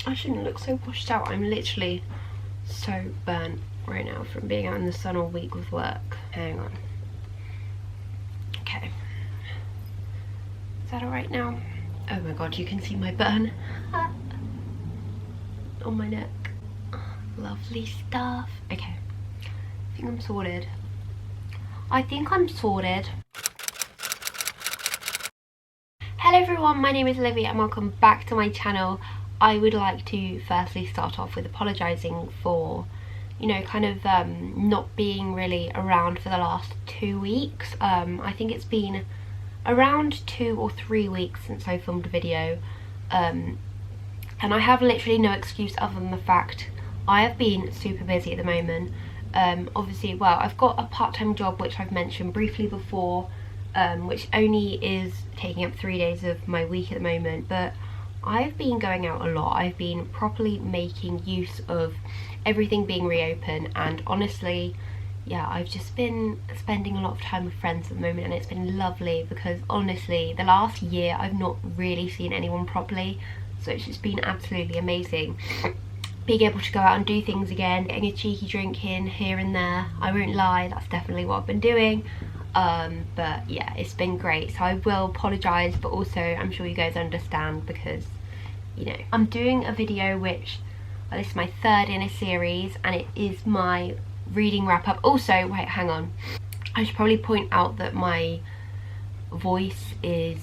I shouldn't look so washed out. I'm literally so burnt right now from being out in the sun all week with work. Hang on. Okay. Is that alright now? Oh my god, you can see my burn on my neck. Lovely stuff. Okay. I think I'm sorted. Hello everyone, my name is Olivia and welcome back to my channel. I would like to firstly start off with apologising for, you know, kind of not being really around for the last 2 weeks. I think it's been around 2 or 3 weeks since I filmed a video, and I have literally no excuse other than the fact I have been super busy at the moment. Obviously, well, I've got a part-time job which I've mentioned briefly before, which only is taking up 3 days of my week at the moment, but I've been going out a lot. I've been properly making use of everything being reopened, and honestly, yeah, I've just been spending a lot of time with friends at the moment, and it's been lovely because honestly the last year I've not really seen anyone properly, so it's just been absolutely amazing being able to go out and do things again, getting a cheeky drink in here and there. I won't lie, that's definitely what I've been doing. But yeah, it's been great. So I will apologise, but also I'm sure you guys understand because, you know, I'm doing a video which, well, this is my third in a series and it is my reading wrap up. Also, wait, hang on, I should probably point out that my voice is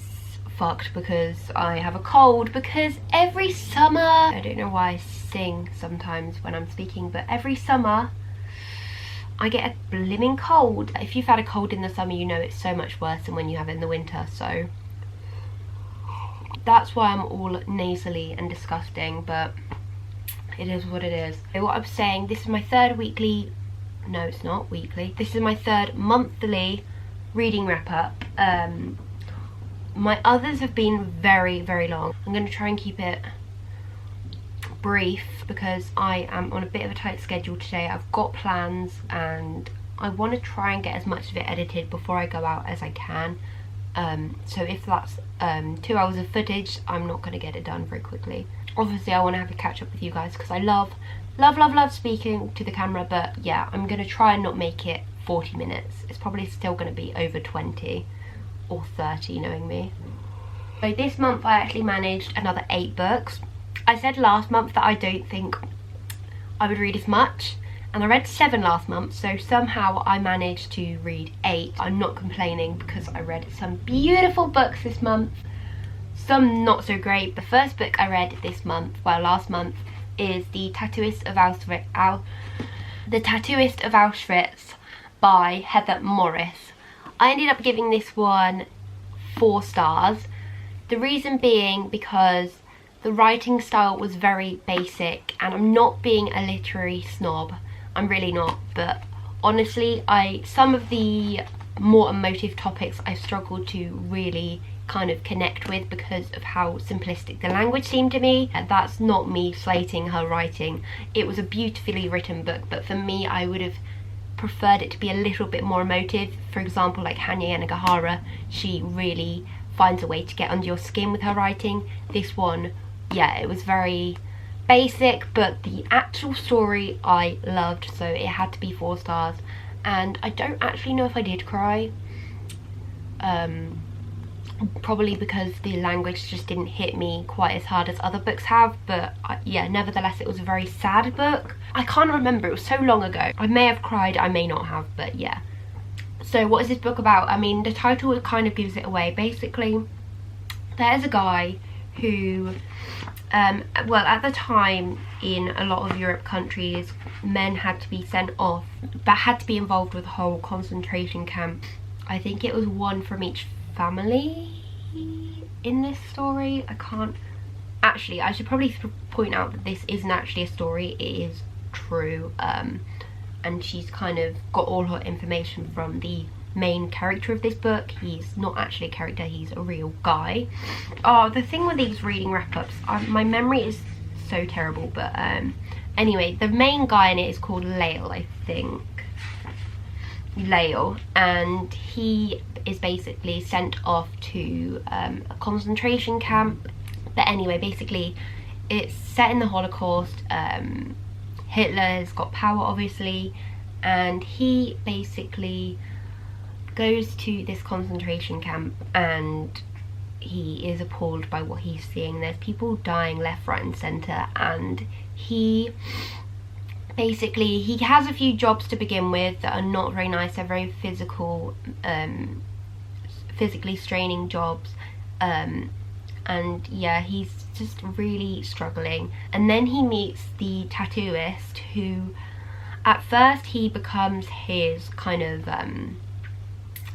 fucked because I have a cold, because every summer, I don't know why I sing sometimes when I'm speaking, but every summer I get a blimmin' cold. If you've had a cold in the summer, you know it's so much worse than when you have it in the winter, so that's why I'm all nasally and disgusting, but it is what it is. So what I'm saying, this is my third weekly, no it's not weekly, this is my third monthly reading wrap up. My others have been very, very long. I'm going to try and keep it brief because I am on a bit of a tight schedule today. I've got plans and I want to try and get as much of it edited before I go out as I can. So if that's 2 hours of footage, I'm not going to get it done very quickly. Obviously I want to have a catch up with you guys because I love speaking to the camera, but yeah, I'm going to try and not make it 40 minutes. It's probably still going to be over 20 or 30 knowing me. So this month I actually managed another 8 books. I said last month that I don't think I would read as much, and I read 7 last month, so somehow I managed to read 8. I'm not complaining because I read some beautiful books this month, some not so great. The first book I read this month, well last month, is The Tattooist of Auschwitz by Heather Morris. I ended up giving this one 4 stars. The reason being because the writing style was very basic, and I'm not being a literary snob, I'm really not, but honestly some of the more emotive topics I struggled to really kind of connect with because of how simplistic the language seemed to me. And that's not me slating her writing. It was a beautifully written book, but for me I would have preferred it to be a little bit more emotive. For example, like Hanya Yanagihara, she really finds a way to get under your skin with her writing. This one, yeah, it was very basic, but the actual story I loved, so it had to be 4 stars. And I don't actually know if I did cry, probably because the language just didn't hit me quite as hard as other books have, but yeah, nevertheless it was a very sad book. I can't remember, it was so long ago. I may have cried, I may not have, but yeah. So what is this book about? I mean, the title kind of gives it away. Basically, there's a guy who, well, at the time in a lot of Europe countries, men had to be sent off, but had to be involved with a whole concentration camp. I think it was one from each family in this story. I can't actually, I should probably point out that this isn't actually a story, it is true, and she's kind of got all her information from the main character of this book. He's not actually a character, he's a real guy. Oh, the thing with these reading wrap-ups, my memory is so terrible, but anyway, the main guy in it is called Lael, I think. Lael, and he is basically sent off to a concentration camp. But anyway, basically It's set in the Holocaust. Hitler's got power, obviously, and he basically goes to this concentration camp and he is appalled by what he's seeing. There's people dying left, right and centre, and he basically, he has a few jobs to begin with that are not very nice. They're very physical, physically straining jobs, and yeah, he's just really struggling. And then he meets the tattooist, who at first he becomes his kind of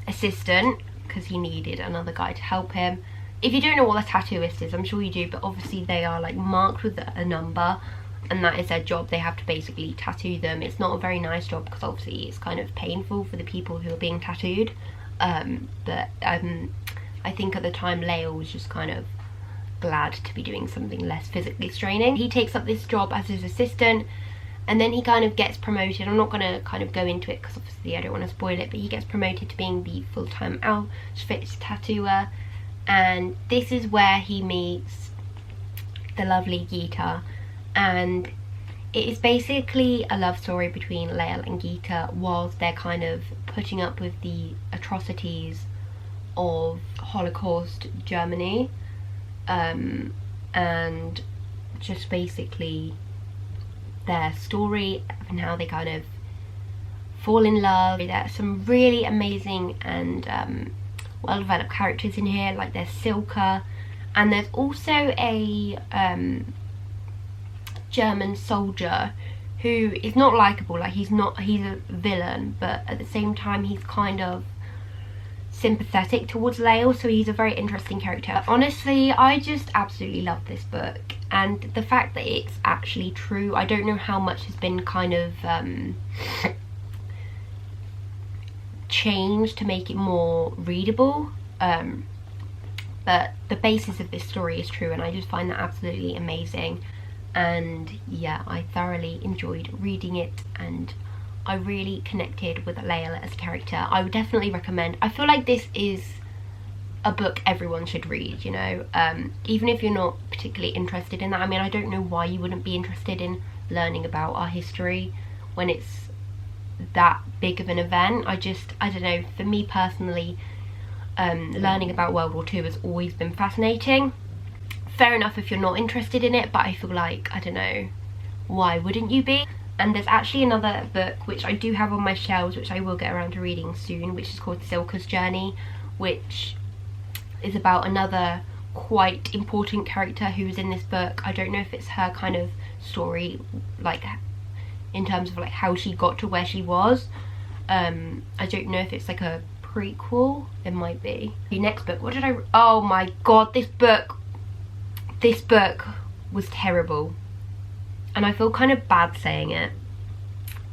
assistant, because he needed another guy to help him. If you don't know what a tattooist is, I'm sure you do, but obviously they are like marked with a number, and that is their job. They have to basically tattoo them. It's not a very nice job because obviously it's kind of painful for the people who are being tattooed, but I think at the time Leia was just kind of glad to be doing something less physically straining. He takes up this job as his assistant, and then he kind of gets promoted. I'm not going to kind of go into it because obviously I don't want to spoil it, but he gets promoted to being the full-time outfit tattooer, and this is where he meets the lovely Geeta, and it is basically a love story between Leia and Geeta whilst they're kind of putting up with the atrocities of Holocaust Germany, and just basically their story and how they kind of fall in love. There's some really amazing and well developed characters in here, like there's Silka, and there's also a German soldier who is not likable. Like he's a villain, but at the same time he's kind of sympathetic towards Leia, so he's a very interesting character. Honestly, I just absolutely love this book, and the fact that it's actually true. I don't know how much has been kind of changed to make it more readable, but the basis of this story is true, and I just find that absolutely amazing. And yeah, I thoroughly enjoyed reading it, and I really connected with Leia as a character. I would definitely recommend. I feel like this is a book everyone should read, you know, even if you're not particularly interested in that. I mean, I don't know why you wouldn't be interested in learning about our history when it's that big of an event. I don't know, for me personally, learning about World War II has always been fascinating. Fair enough if you're not interested in it, but I feel like, I don't know, why wouldn't you be? And there's actually another book which I do have on my shelves, which I will get around to reading soon, which is called Silka's Journey, which is about another quite important character who's in this book. I don't know if it's her kind of story, like in terms of like how she got to where she was. I don't know if it's like a prequel. It might be. The next book, what did I, oh my god, this book was terrible. And I feel kind of bad saying it,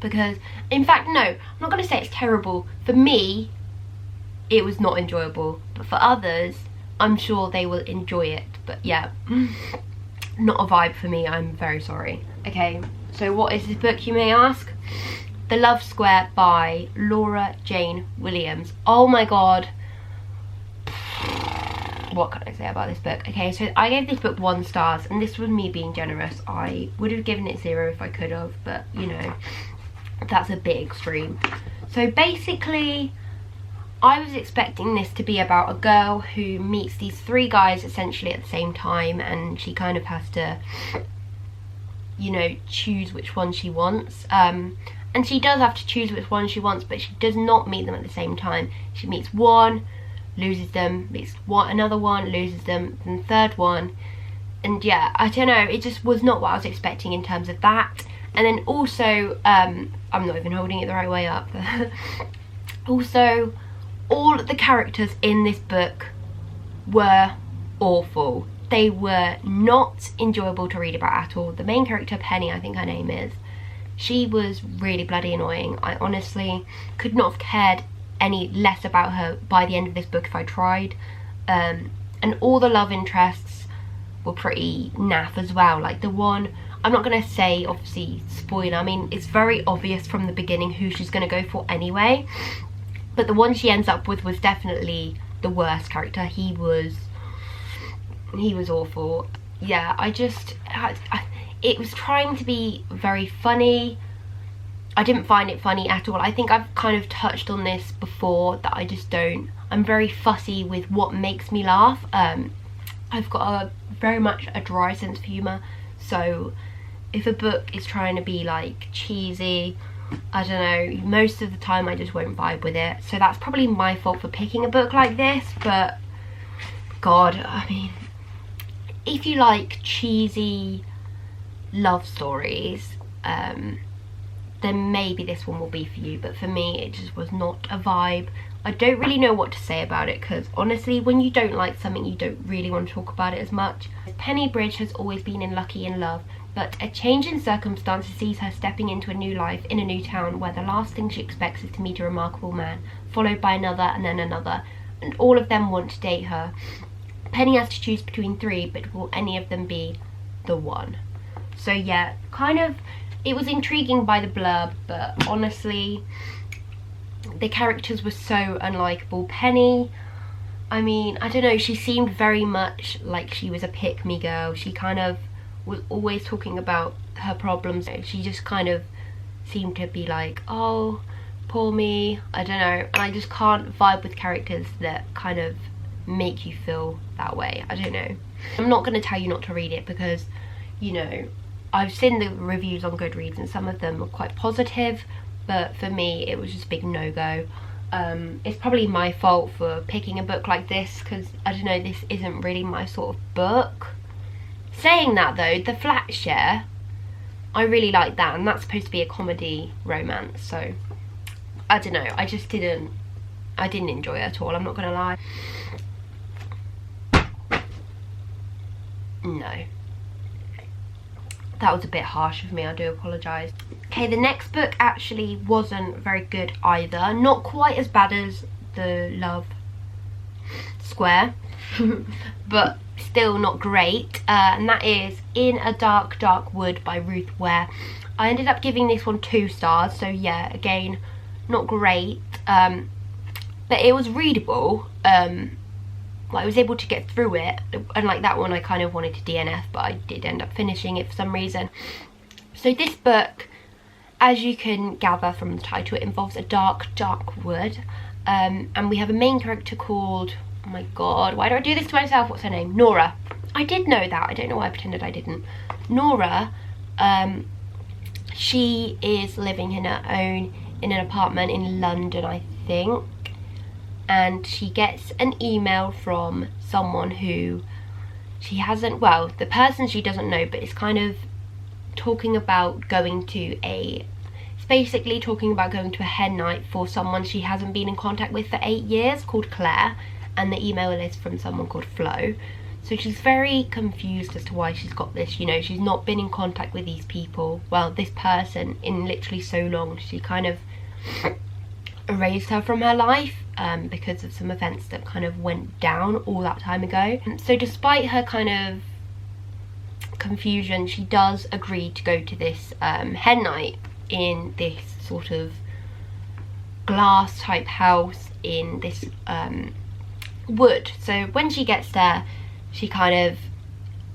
because, in fact, no, I'm not going to say it's terrible. For me, it was not enjoyable, but for others, I'm sure they will enjoy it. But yeah, not a vibe for me, I'm very sorry. Okay, so what is this book, you may ask? The Love Square by Laura Jane Williams. Oh my god. What can I say about this book? Okay, so I gave this book 1 star, and this was me being generous. I would have given it 0 if I could have, but you know, that's a bit extreme. So basically, I was expecting this to be about a girl who meets these 3 guys essentially at the same time, and she kind of has to, you know, choose which one she wants. And she does have to choose which one she wants, but she does not meet them at the same time. She meets one, loses them, meets another one, loses them, and third one. And yeah, I don't know, it just was not what I was expecting in terms of that. And then also, I'm not even holding it the right way up. Also, all the characters in this book were awful. They were not enjoyable to read about at all. The main character, Penny, I think her name is, she was really bloody annoying. I honestly could not have cared any less about her by the end of this book if I tried. And all the love interests were pretty naff as well. Like the one, I'm not going to say, obviously, spoiler, I mean, it's very obvious from the beginning who she's going to go for anyway. But the one she ends up with was definitely the worst character. He was awful. yeah, it was trying to be very funny. I didn't find it funny at all. I think I've kind of touched on this before, that I'm very fussy with what makes me laugh. I've got very much a dry sense of humour, so if a book is trying to be like cheesy, I don't know, most of the time I just won't vibe with it. So that's probably my fault for picking a book like this, but God, I mean, if you like cheesy love stories, then maybe this one will be for you, but for me it just was not a vibe. I don't really know what to say about it, because honestly, when you don't like something, you don't really want to talk about it as much. Penny Bridge has always been unlucky in love, but a change in circumstances sees her stepping into a new life in a new town, where the last thing she expects is to meet a remarkable man, followed by another and then another, and all of them want to date her. Penny has to choose between 3, but will any of them be the one? So yeah, kind of, it was intriguing by the blurb, but honestly, the characters were so unlikable. Penny, I mean, I don't know, she seemed very much like she was a pick-me girl. She kind of was always talking about her problems. She just kind of seemed to be like, oh, poor me, I don't know. And I just can't vibe with characters that kind of make you feel that way. I don't know. I'm not going to tell you not to read it, because, you know, I've seen the reviews on Goodreads and some of them are quite positive, but for me it was just a big no-go. It's probably my fault for picking a book like this, because I don't know, this isn't really my sort of book. Saying that though, The Flat Share, I really like that, and that's supposed to be a comedy romance, so I don't know, I didn't enjoy it at all, I'm not gonna lie. No. That was a bit harsh of me, I do apologise. Okay, the next book actually wasn't very good either. Not quite as bad as The Love Square, but still not great. And that is In a Dark, Dark Wood by Ruth Ware. I ended up giving this one 2 stars, so yeah, again, not great. But it was readable. I was able to get through it, and like that one I kind of wanted to DNF, but I did end up finishing it for some reason. So this book, as you can gather from the title, it involves a dark, dark wood, and we have a main character called, oh my god, why do I do this to myself, what's her name? Nora. I did know that, I don't know why I pretended I didn't. Nora, she is living in her own, in an apartment in London, I think. And she gets an email from someone who she hasn't, well, the person she doesn't know, but it's kind of talking about going to it's basically talking about going to a hen night for someone she hasn't been in contact with for 8 years, called Claire, and the email is from someone called Flo. So she's very confused as to why she's got this, you know, she's not been in contact with these people, well, this person, in literally so long. She kind of erased her from her life because of some events that kind of went down all that time ago. So despite her kind of confusion, she does agree to go to this hen night in this sort of glass type house in this wood. So when she gets there, she kind of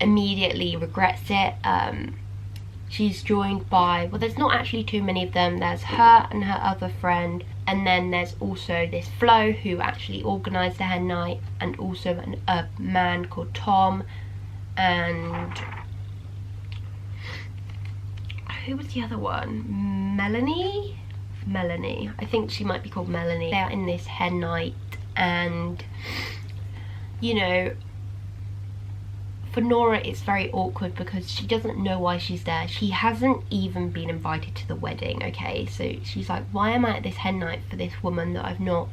immediately regrets it. She's joined by, well, there's not actually too many of them. There's her and her other friend, and then there's also this Flo who actually organised the hen night, and also a man called Tom, and who was the other one? Melanie, I think she might be called Melanie. They're in this hen night, and you know, for Nora it's very awkward because she doesn't know why she's there. She hasn't even been invited to the wedding, okay? So she's like, why am I at this hen night for this woman that I've not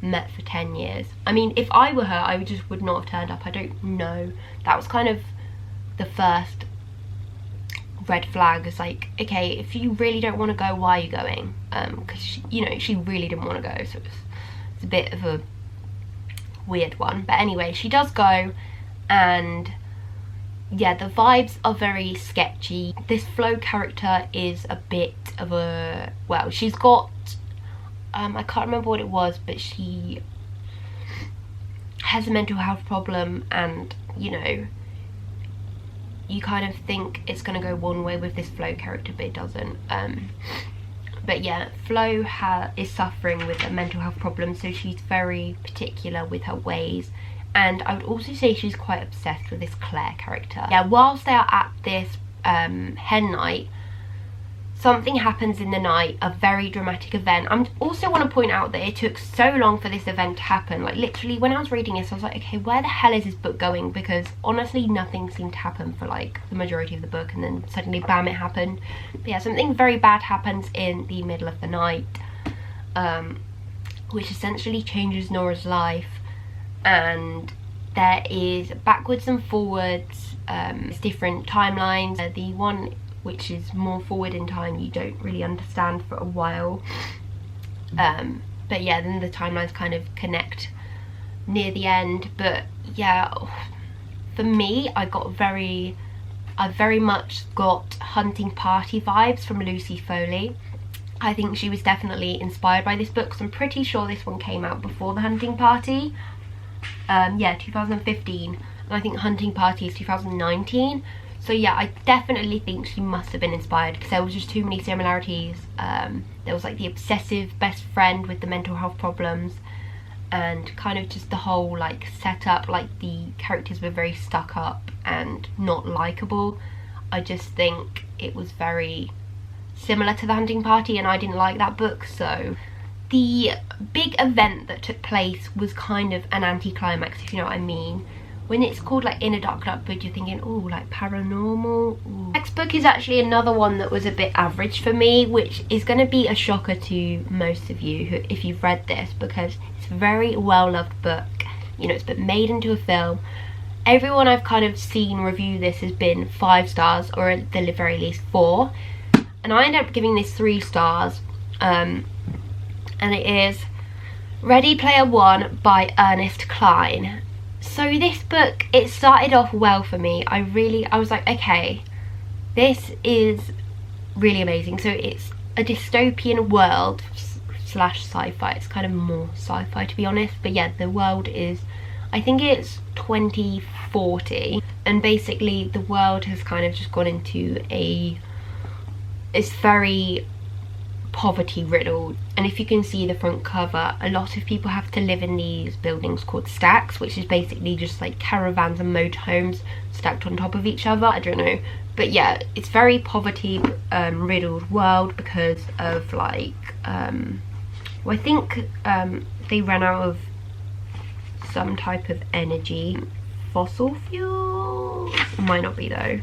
met for 10 years? I mean, if I were her, I just would not have turned up. I don't know. That was kind of the first red flag. It's like, okay, if you really don't want to go, why are you going? Because, you know, she really didn't want to go, so it's a bit of a weird one. But anyway, she does go, and yeah, the vibes are very sketchy. This Flo character is a bit of a, well, she's got I can't remember what it was, but she has a mental health problem, and you know, you kind of think it's going to go one way with this Flo character, but it doesn't. But yeah, Flo is suffering with a mental health problem, so she's very particular with her ways. And I would also say she's quite obsessed with this Claire character. Yeah, whilst they are at this hen night, something happens in the night, a very dramatic event. I also want to point out that it took so long for this event to happen. Like, literally, when I was reading this, I was like, okay, where the hell is this book going? Because honestly, nothing seemed to happen for like the majority of the book, and then suddenly, bam, it happened. But yeah, something very bad happens in the middle of the night, which essentially changes Nora's life. And there is backwards and forwards, different timelines. The one which is more forward in time you don't really understand for a while, but yeah, then the timelines kind of connect near the end. But yeah, for me, I very much got Hunting Party vibes from Lucy Foley. I think she was definitely inspired by this book, because I'm pretty sure this one came out before The Hunting Party. Yeah, 2015, and I think Hunting Party is 2019. So yeah, I definitely think she must have been inspired, because there was just too many similarities. There was like the obsessive best friend with the mental health problems, and kind of just the whole like setup, like the characters were very stuck up and not likable. I just think it was very similar to The Hunting Party, and I didn't like that book. So the big event that took place was kind of an anticlimax, if you know what I mean. When it's called like In a Dark Wood, you're thinking, oh, like paranormal. Ooh. Next book is actually another one that was a bit average for me, which is going to be a shocker to most of you who, if you've read this, because it's a very well-loved book. You know, it's been made into a film. Everyone I've kind of seen review this has been 5 stars, or at the very least 4. And I ended up giving this 3 stars. And it is Ready Player One by Ernest Cline. So this book, it started off well for me. I was like, okay, this is really amazing. So it's a dystopian world slash sci-fi. It's kind of more sci-fi, to be honest. But yeah, the world is, I think it's 2040. And basically the world has kind of just gone into it's very poverty riddled. And if you can see the front cover, a lot of people have to live in these buildings called stacks, which is basically just like caravans and motorhomes stacked on top of each other. I don't know, but yeah, it's very poverty riddled world, because of like well, I think they ran out of some type of energy, fossil fuel, might not be though.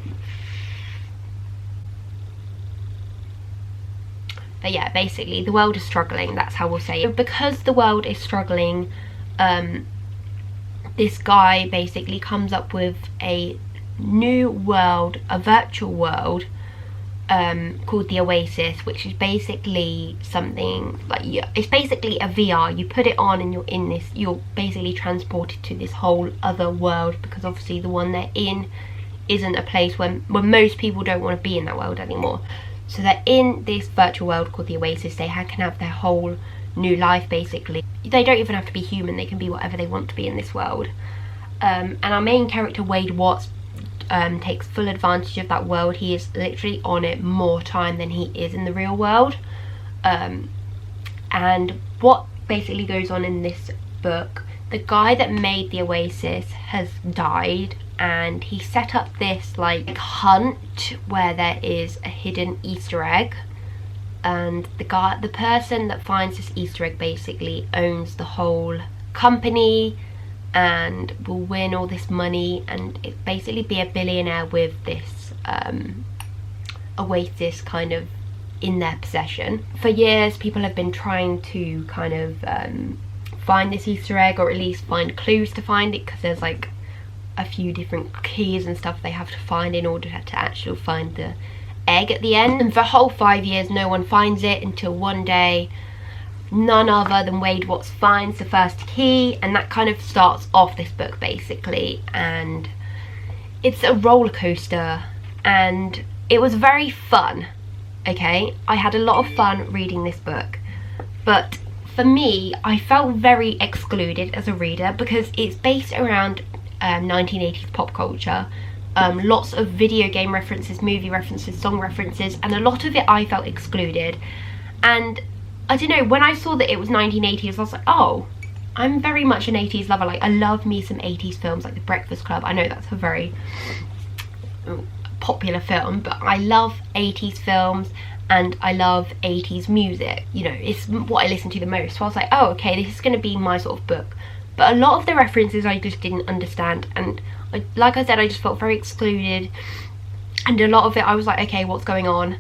But yeah, basically the world is struggling, that's how we'll say it. Because the world is struggling, this guy basically comes up with a new world, a virtual world, called the Oasis, which is basically something like, it's basically a VR. You put it on and you're in this, you're basically transported to this whole other world, because obviously the one they're in isn't a place where most people don't want to be in that world anymore. So they're in this virtual world called the Oasis. They can have their whole new life, basically. They don't even have to be human. They can be whatever they want to be in this world. And our main character, Wade Watts, takes full advantage of that world. He is literally on it more time than he is in the real world. And what basically goes on in this book, the guy that made the Oasis has died, and he set up this like hunt where there is a hidden Easter egg, and the person that finds this Easter egg basically owns the whole company and will win all this money, and it basically be a billionaire with this Oasis kind of in their possession. For years people have been trying to kind of find this Easter egg, or at least find clues to find it, because there's like a few different keys and stuff they have to find in order to actually find the egg at the end. And for a whole 5 years no one finds it, until one day none other than Wade Watts finds the first key, and that kind of starts off this book basically. And it's a roller coaster, and it was very fun. Okay, I had a lot of fun reading this book, but for me, I felt very excluded as a reader, because it's based around 1980s pop culture, lots of video game references, movie references, song references, and a lot of it I felt excluded. And I don't know, when I saw that it was 1980s, I was like, oh, I'm very much an 80s lover. Like, I love me some 80s films, like The Breakfast Club. I know that's a very popular film, but I love 80s films and I love 80s music. You know, it's what I listen to the most. So I was like, oh, okay, this is going to be my sort of book. But a lot of the references I just didn't understand, and like I said, I just felt very excluded. And a lot of it I was like, okay, what's going on?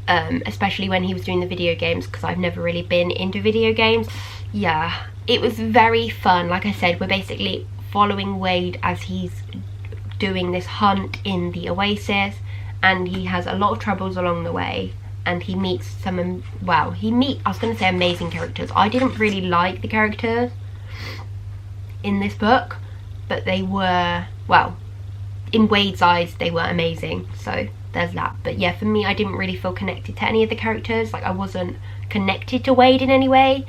Especially when he was doing the video games, because I've never really been into video games. Yeah, it was very fun. Like I said, we're basically following Wade as he's doing this hunt in the Oasis, and he has a lot of troubles along the way, and he meets some, well, I was going to say amazing characters. I didn't really like the characters in this book, but they were, well, in Wade's eyes they were amazing, so there's that. But yeah, for me, I didn't really feel connected to any of the characters. Like, I wasn't connected to Wade in any way,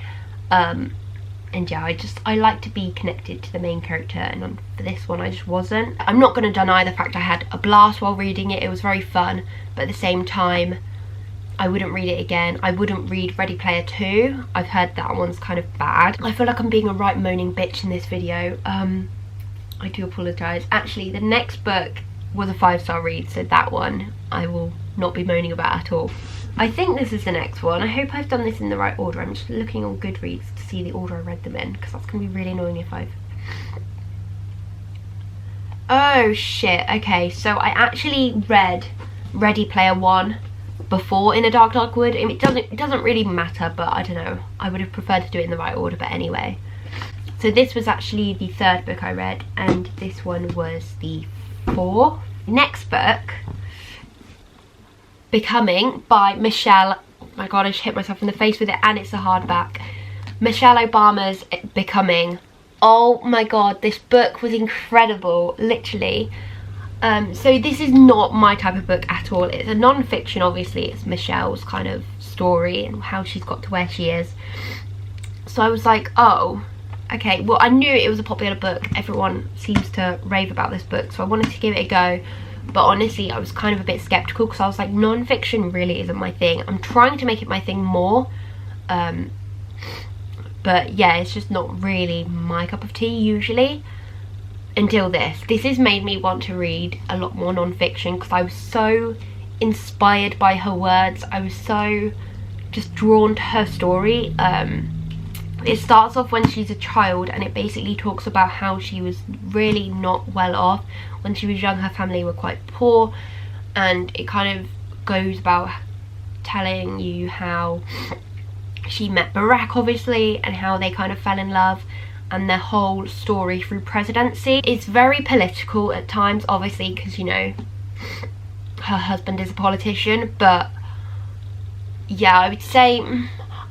and yeah, I like to be connected to the main character, and for this one I just wasn't. I'm not going to deny the fact I had a blast while reading it. It was very fun, but at the same time I wouldn't read it again. I wouldn't read Ready Player 2. I've heard that one's kind of bad. I feel like I'm being a right moaning bitch in this video. I do apologise. Actually, the next book was a 5-star read, so that one I will not be moaning about at all. I think this is the next one. I hope I've done this in the right order. I'm just looking on Goodreads to see the order I read them in, because that's going to be really annoying if I've... Oh shit, okay, so I actually read Ready Player 1 before In a Dark Dark Wood. It doesn't really matter, but I don't know, I would have preferred to do it in the right order, but anyway. So this was actually the 3rd book I read, and this one was the 4th. Next book, Becoming, by Michelle, oh my god, I just hit myself in the face with it, and it's a hardback. Michelle Obama's Becoming. Oh my god, this book was incredible, literally. So this is not my type of book at all. It's a non-fiction, obviously. It's Michelle's kind of story and how she's got to where she is. So I was like, oh, okay. Well, I knew it was a popular book. Everyone seems to rave about this book, so I wanted to give it a go. But honestly, I was kind of a bit skeptical, because I was like, non-fiction really isn't my thing. I'm trying to make it my thing more. But yeah, it's just not really my cup of tea usually. Until this has made me want to read a lot more non-fiction, because I was so inspired by her words. I was so just drawn to her story. It starts off when she's a child, and it basically talks about how she was really not well off. When she was young, her family were quite poor, and it kind of goes about telling you how she met Barack, obviously, and how they kind of fell in love, and their whole story through presidency. It's very political at times, obviously, because, you know, her husband is a politician. But yeah, I would say,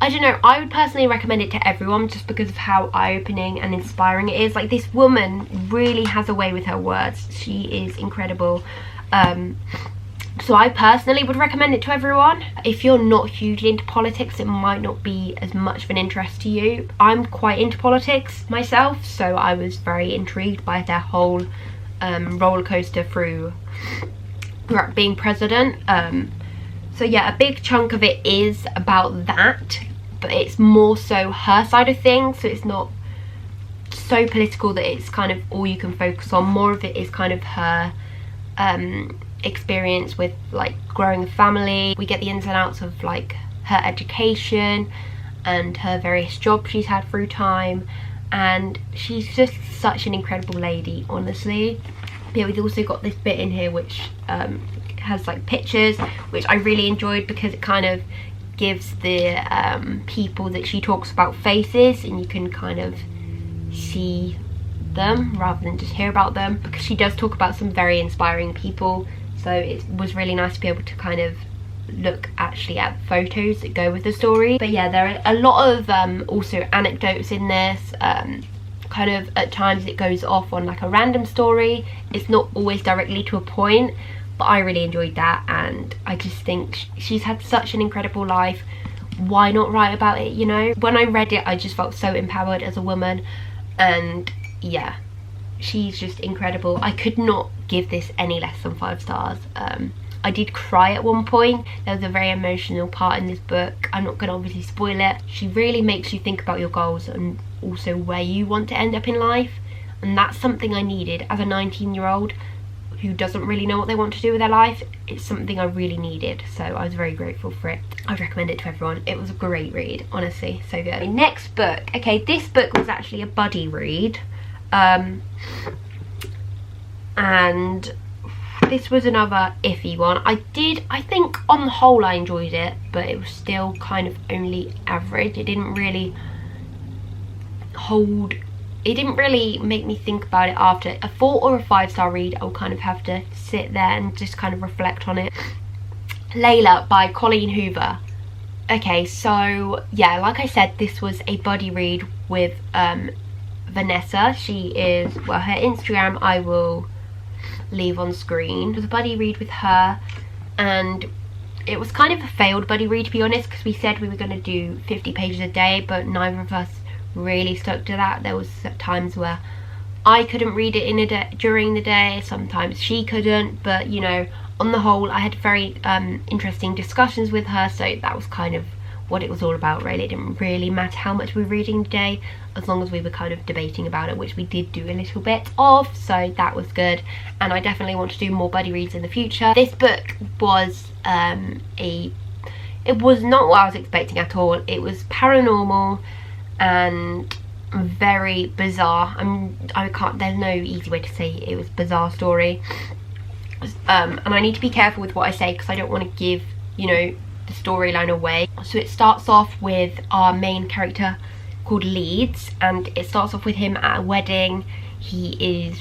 I don't know, I would personally recommend it to everyone, just because of how eye-opening and inspiring it is. Like, this woman really has a way with her words. She is incredible. So I personally would recommend it to everyone. If you're not hugely into politics, it might not be as much of an interest to you. I'm quite into politics myself, so I was very intrigued by their whole roller coaster through being president. So yeah, a big chunk of it is about that, but it's more so her side of things, so it's not so political that it's kind of all you can focus on. More of it is kind of her experience with, like, growing a family. We get the ins and outs of, like, her education and her various jobs she's had through time, and she's just such an incredible lady, honestly. But yeah, we've also got this bit in here which has, like, pictures, which I really enjoyed, because it kind of gives the people that she talks about faces, and you can kind of see them rather than just hear about them, because she does talk about some very inspiring people. So it was really nice to be able to kind of look actually at photos that go with the story. But yeah, there are a lot of also anecdotes in this. Kind of at times it goes off on like a random story. It's not always directly to a point, but I really enjoyed that, and I just think she's had such an incredible life. Why not write about it, you know? When I read it, I just felt so empowered as a woman, and yeah, she's just incredible. I could not give this any less than 5 stars. I did cry at one point. There was a very emotional part in this book. I'm not going to obviously spoil it. She really makes you think about your goals and also where you want to end up in life, and that's something I needed as a 19-year-old who doesn't really know what they want to do with their life. It's something I really needed, so I was very grateful for it. I'd recommend it to everyone. It was a great read, honestly, so good. Next book. Okay, this book was actually a buddy read, and this was another iffy one. I think on the whole I enjoyed it, but it was still kind of only average. It didn't really make me think about it after. A 4 or a 5-star read, I'll kind of have to sit there and just kind of reflect on it. Layla by Colleen Hoover. Okay, so yeah, like I said, this was a buddy read with Vanessa. She is, well, her Instagram I will leave on screen. It was a buddy read with her, and it was kind of a failed buddy read, to be honest, because we said we were going to do 50 pages a day, but neither of us really stuck to that. There was times where I couldn't read it in a day, during the day, sometimes she couldn't, but you know, on the whole I had very interesting discussions with her, so that was kind of what it was all about, really. It didn't really matter how much we were reading today, as long as we were kind of debating about it, which we did do a little bit of, so that was good. And I definitely want to do more buddy reads in the future. This book was it was not what I was expecting at all. It was paranormal and very bizarre. There's no easy way to say it. It was a bizarre story, and I need to be careful with what I say because I don't want to give, you know, the storyline away. So it starts off with our main character called Leeds, and it starts off with him at a wedding. He is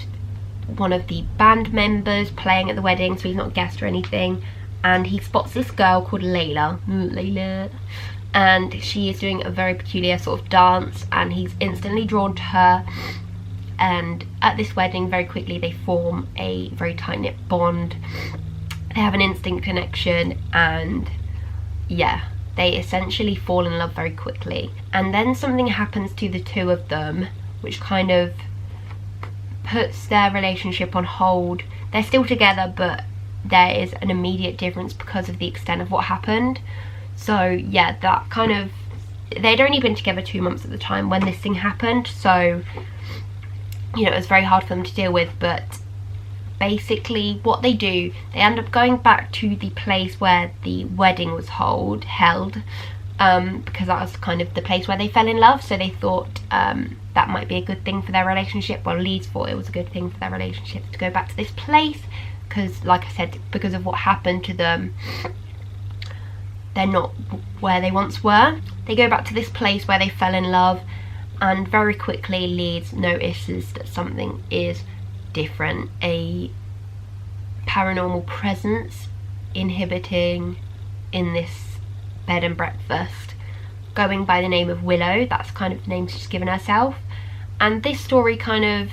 one of the band members playing at the wedding, so he's not a guest or anything, and he spots this girl called Layla, and she is doing a very peculiar sort of dance, and he's instantly drawn to her. And at this wedding, very quickly they form a very tight-knit bond. They have an instant connection, and yeah, they essentially fall in love very quickly. And then something happens to the two of them which kind of puts their relationship on hold. They're still together, but there is an immediate difference because of the extent of what happened. So yeah, that kind of, they'd only been together 2 months at the time when this thing happened, so you know, it was very hard for them to deal with. But basically what they do, they end up going back to the place where the wedding was held, because that was kind of the place where they fell in love, so they thought that might be a good thing for their relationship. Well, Leeds thought it was a good thing for their relationship to go back to this place, because like I said, because of what happened to them, they're not where they once were. They go back to this place where they fell in love, and very quickly Leeds notices that something is different. A paranormal presence inhibiting in this bed and breakfast, going by the name of Willow. That's kind of the name she's given herself. And this story kind of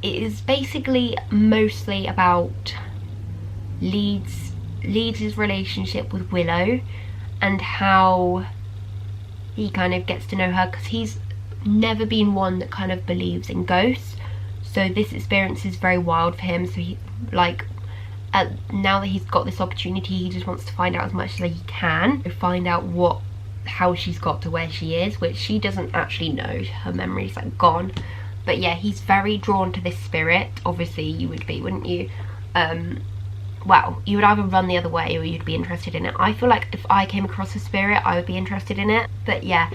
is basically mostly about Leeds' relationship with Willow and how he kind of gets to know her, because he's never been one that kind of believes in ghosts, so this experience is very wild for him. So he, like, now that he's got this opportunity, he just wants to find out as much as he can, to find out how she's got to where she is, which she doesn't actually know. Her memory's like gone. But yeah, he's very drawn to this spirit. Obviously you would be, wouldn't you? Well, you would either run the other way or you'd be interested in it. I feel like if I came across a spirit, I would be interested in it. But yeah,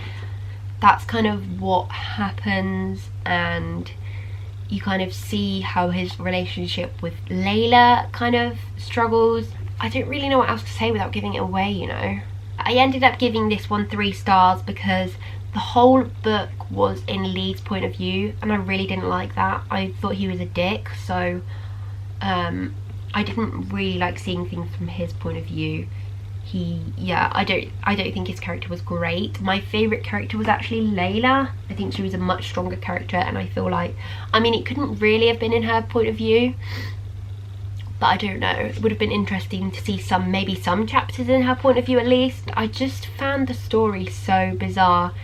that's kind of what happens, and you kind of see how his relationship with Layla kind of struggles. I don't really know what else to say without giving it away, you know. I ended up giving this one 3 stars because the whole book was in Lee's point of view, and I really didn't like that. I thought he was a dick, so I didn't really like seeing things from his point of view. I don't think his character was great. My favourite character was actually Layla. I think she was a much stronger character, and I feel like, I mean, it couldn't really have been in her point of view, but I don't know, it would have been interesting to see maybe some chapters in her point of view at least. I just found the story so bizarre.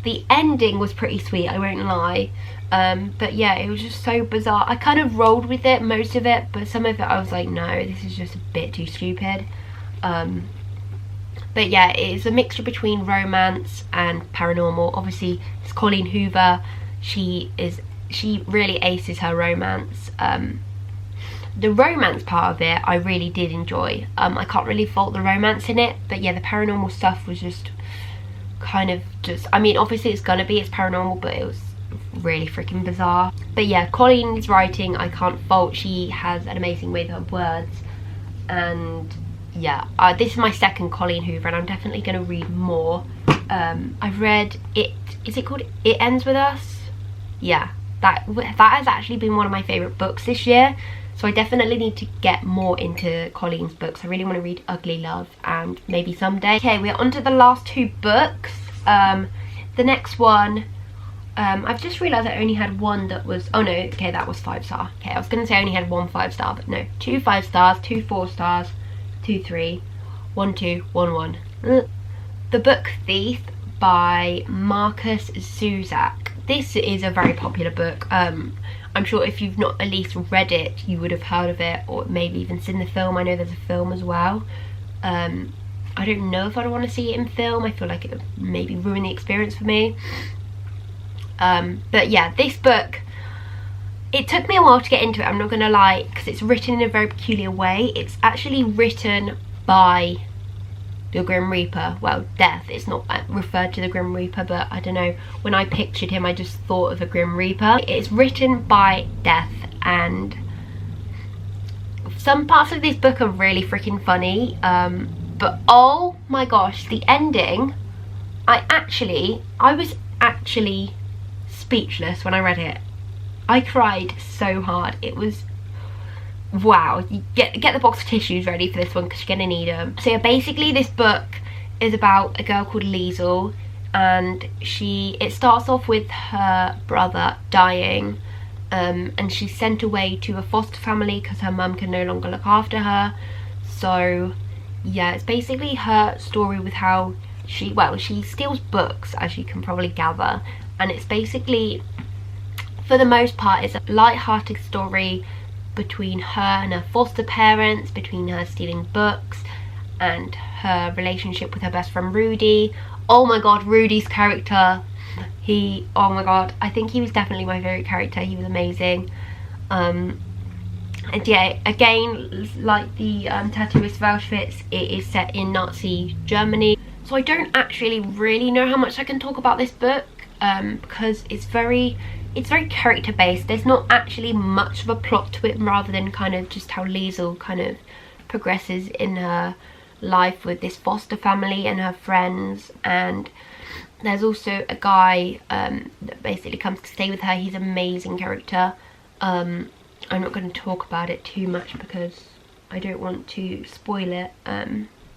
The ending was pretty sweet, I won't lie. But yeah, it was just so bizarre. I kind of rolled with it, most of it, but some of it I was like, no, this is just a bit too stupid. But yeah, it is a mixture between romance and paranormal. Obviously, it's Colleen Hoover. She really aces her romance. The romance part of it I really did enjoy. I can't really fault the romance in it, but yeah, the paranormal stuff was just kind of I mean, obviously it's paranormal, but it was really freaking bizarre. But yeah, Colleen's writing I can't fault. She has an amazing way with her words, and yeah, this is my second Colleen Hoover, and I'm definitely going to read more. I've read it. Is it called It Ends With Us? Yeah, that has actually been one of my favourite books this year. So I definitely need to get more into Colleen's books. I really want to read Ugly Love, and maybe someday. Okay, we're on to the last two books. The next one, I've just realised I only had one that was, oh no, okay, that was 5-star. Okay, I was going to say I only had 1 5-star, but no, 2 5-stars, 2 4-stars, 2 3, 1 2, 1 1. The Book Thief by Marcus Zuzak. This is a very popular book. I'm sure if you've not at least read it, you would have heard of it, or maybe even seen the film. I know there's a film as well. I don't know if I'd want to see it in film. I feel like it would maybe ruin the experience for me. But yeah, this book, it took me a while to get into it, I'm not going to lie, because it's written in a very peculiar way. It's actually written by the Grim Reaper. Well, Death. It's not referred to the Grim Reaper, but I don't know. When I pictured him, I just thought of a Grim Reaper. It's written by Death, and some parts of this book are really freaking funny. But oh my gosh, the ending, I was actually speechless when I read it. I cried so hard. It was, wow. You get the box of tissues ready for this one, because you're gonna need them. So yeah, basically this book is about a girl called Liesel, and it starts off with her brother dying, and she's sent away to a foster family because her mum can no longer look after her. So yeah, it's basically her story with how she steals books, as you can probably gather, and it's basically, for the most part, it's a light-hearted story between her and her foster parents, between her stealing books and her relationship with her best friend Rudy. Oh my god, Rudy's character, oh my god, I think he was definitely my favourite character. He was amazing. And yeah, again, like the Tattooist of Auschwitz, it is set in Nazi Germany. So I don't actually really know how much I can talk about this book, because it's very character based. There's not actually much of a plot to it, rather than kind of just how Liesel kind of progresses in her life with this foster family and her friends. And there's also a guy that basically comes to stay with her. He's an amazing character. I'm not going to talk about it too much because I don't want to spoil it.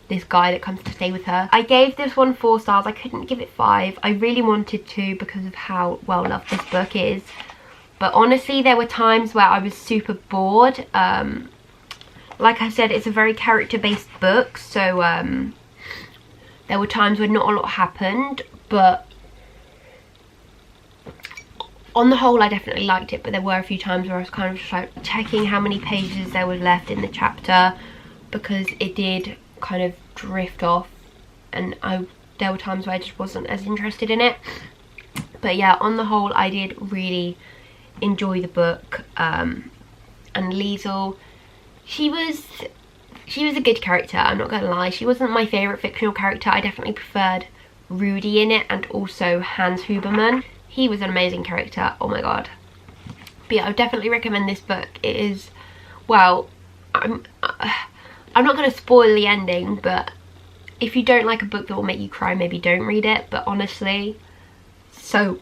This guy that comes to stay with her. I gave this one 4 stars. I couldn't give it 5. I really wanted to, because of how well loved this book is. But honestly, there were times where I was super bored. Like I said, it's a very character-based book, so there were times where not a lot happened, but on the whole I definitely liked it. But there were a few times where I was kind of just like checking how many pages there was left in the chapter, because it did kind of drift off, and there were times where I just wasn't as interested in it. But yeah, on the whole I did really enjoy the book. And Liesel, she was a good character, I'm not gonna lie. She wasn't my favourite fictional character. I definitely preferred Rudy in it, and also Hans Huberman. He was an amazing character, oh my god. But yeah, I would definitely recommend this book. It is, well, I'm not going to spoil the ending, but if you don't like a book that will make you cry, maybe don't read it. But honestly, so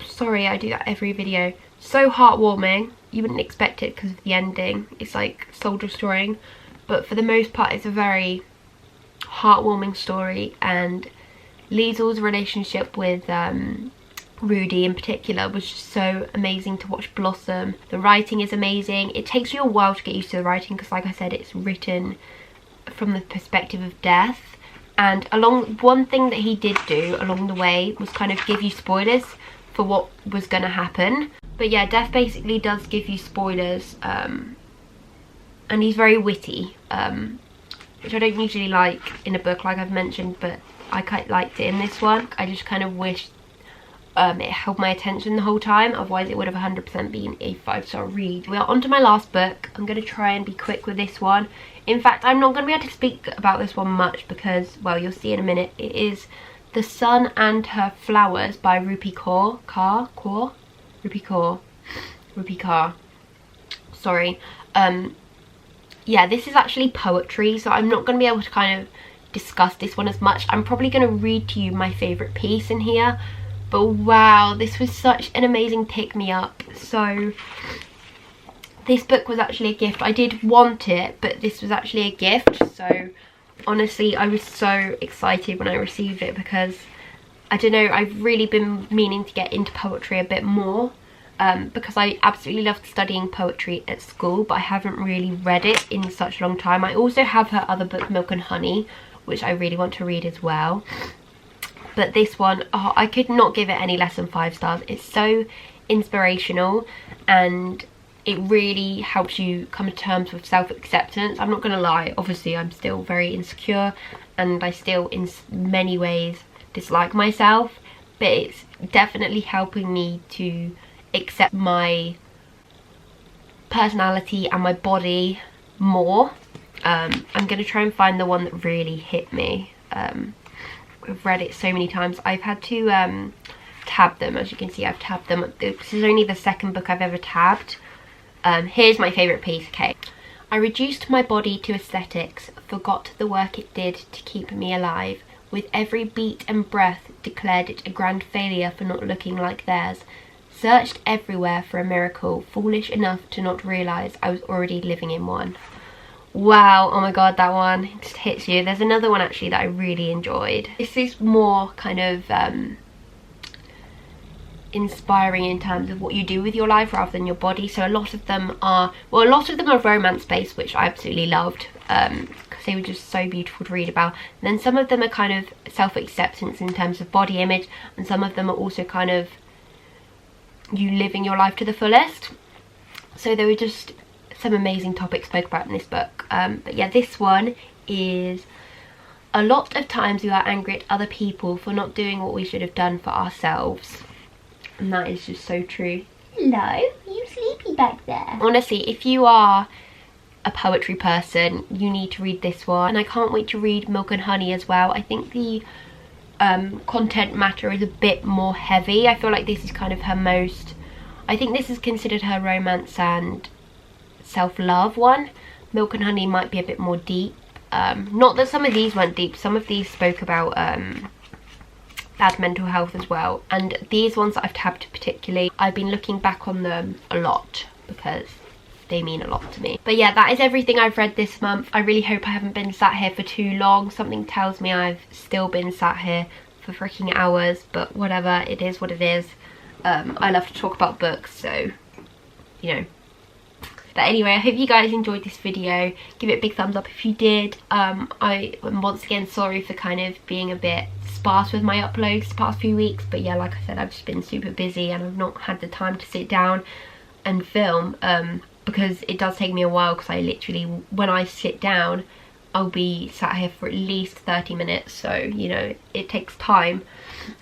sorry, I do that every video. So heartwarming. You wouldn't expect it because of the ending. It's like soul destroying, but for the most part it's a very heartwarming story. And Liesel's relationship with Rudy in particular was just so amazing to watch blossom. The writing is amazing. It takes you a while to get used to the writing, because like I said, it's written from the perspective of Death. And one thing that he did do along the way was kind of give you spoilers for what was gonna happen. But yeah, Death basically does give you spoilers, and he's very witty, which I don't usually like in a book, like I've mentioned, but I quite liked it in this one. I just kind of wish it held my attention the whole time, otherwise it would have 100% been a 5-star read. We are on to my last book. I'm going to try and be quick with this one. In fact, I'm not going to be able to speak about this one much because, well, you'll see in a minute. It is The Sun and Her Flowers by Rupi Kaur. Sorry. Yeah, this is actually poetry, so I'm not going to be able to kind of discuss this one as much. I'm probably going to read to you my favourite piece in here. But wow, this was such an amazing pick-me-up. So this book was actually a gift. I did want it, but this was actually a gift. So honestly, I was so excited when I received it because, I don't know, I've really been meaning to get into poetry a bit more. Because I absolutely loved studying poetry at school, but I haven't really read it in such a long time. I also have her other book, Milk and Honey, which I really want to read as well. But this one, oh, I could not give it any less than 5 stars. It's so inspirational and it really helps you come to terms with self-acceptance. I'm not going to lie, obviously I'm still very insecure and I still in many ways dislike myself, but it's definitely helping me to accept my personality and my body more. I'm going to try and find the one that really hit me. I've read it so many times. I've had to tab them. As you can see, I've tabbed them. This is only the second book I've ever tabbed. Here's my favourite piece, okay. I reduced my body to aesthetics, forgot the work it did to keep me alive. With every beat and breath declared it a grand failure for not looking like theirs. Searched everywhere for a miracle, foolish enough to not realise I was already living in one. Wow, oh my god, that one just hits you. There's another one actually that I really enjoyed. This is more kind of inspiring in terms of what you do with your life rather than your body. So a lot of them are, well, a lot of them are romance based, which I absolutely loved because they were just so beautiful to read about. And then some of them are kind of self-acceptance in terms of body image, and some of them are also kind of you living your life to the fullest. So there were just some amazing topics spoke about in this book. But yeah, this one is a lot of times we are angry at other people for not doing what we should have done for ourselves. And that is just so true. Hello, are you sleepy back there? Honestly, if you are a poetry person, you need to read this one. And I can't wait to read Milk and Honey as well. I think the content matter is a bit more heavy. I feel like this is kind of her most, I think this is considered her romance and self-love one. Milk and Honey might be a bit more deep. Not that some of these weren't deep, some of these spoke about bad mental health as well, and these ones that I've tabbed particularly, I've been looking back on them a lot because they mean a lot to me. But yeah, that is everything I've read this month. I really hope I haven't been sat here for too long. Something tells me I've still been sat here for freaking hours, but whatever, it is what it is. I love to talk about books, so you know. But anyway, I hope you guys enjoyed this video. Give it a big thumbs up if you did. I'm once again sorry for kind of being a bit sparse with my uploads the past few weeks, but yeah, like I said, I've just been super busy and I've not had the time to sit down and film, because it does take me a while, because I literally, when I sit down, I'll be sat here for at least 30 minutes, so you know, it takes time.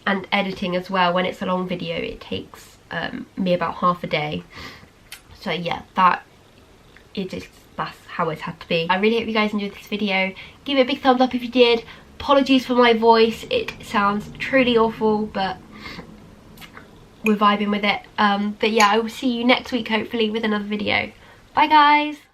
And editing as well, when it's a long video, it takes me about half a day. So yeah, that's how it's had to be. I really hope you guys enjoyed this video. Give it a big thumbs up if you did. Apologies for my voice, it sounds truly awful, but we're vibing with it. But yeah, I will see you next week hopefully with another video. Bye guys!